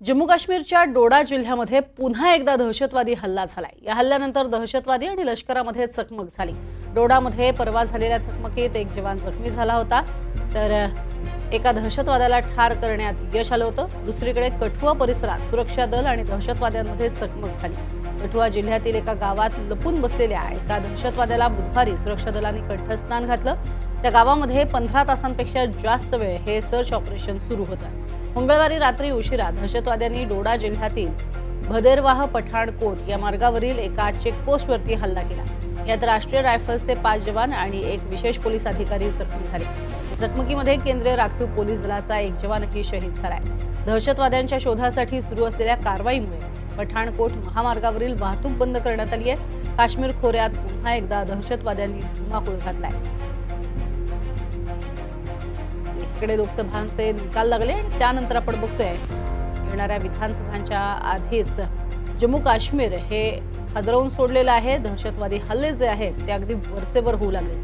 जम्मू काश्मीरच्या डोडा जिल्ह्यामध्ये पुन्हा एकदा दहशतवादी हल्ला झालाय। या हल्ल्यानंतर दहशतवादी आणि लष्करामध्ये चकमक झाली। डोडामध्ये परवा झालेल्या चकमकीत एक जवान जखमी झाला होता, तर एका दहशतवाद्याला ठार करण्यात यश आलं होतं। दुसरीकडे कठुआ परिसरात सुरक्षा दल आणि दहशतवाद्यांमध्ये चकमक झाली। कठुआ जिल्ह्यातील एका गावात लपून बसलेल्या एका दहशतवाद्याला बुधवारी सुरक्षा दलांनी कंठस्नान घातलं। त्या गावामध्ये 15 तासांपेक्षा जास्त वेळ हे सर्च ऑपरेशन सुरू होतं। मंगळवारी रात्री उशिरा दहशतवाद्यांनी डोडा जिल्ह्यातील भदेरवाह पठाणकोट या मार्गावरील एका चेकपोस्टवरती हल्ला केला। यात राष्ट्रीय रायफल्सचे 5 जवान आणि एक विशेष पोलीस अधिकारी जखमी झाले। चकमकीमध्ये केंद्रीय राखीव पोलीस दलाचा एक जवानही शहीद झालाय। दहशतवाद्यांच्या शोधासाठी सुरू असलेल्या कारवाईमुळे पठाणकोट महामार्गावरील वाहतूक बंद करण्यात आली आहे। काश्मीर खोऱ्यात पुन्हा एकदा दहशतवाद्यांनी धुमाकूळ घातलाय। एकीकडे लोकसभांचे निकाल लागले आणि त्यानंतर आपण बघतोय येणाऱ्या विधानसभांच्या आधीच जम्मू काश्मीर हे हादरवून सोडलेलं आहे। दहशतवादी हल्ले जे आहेत ते अगदी वरचेवर होऊ लागले।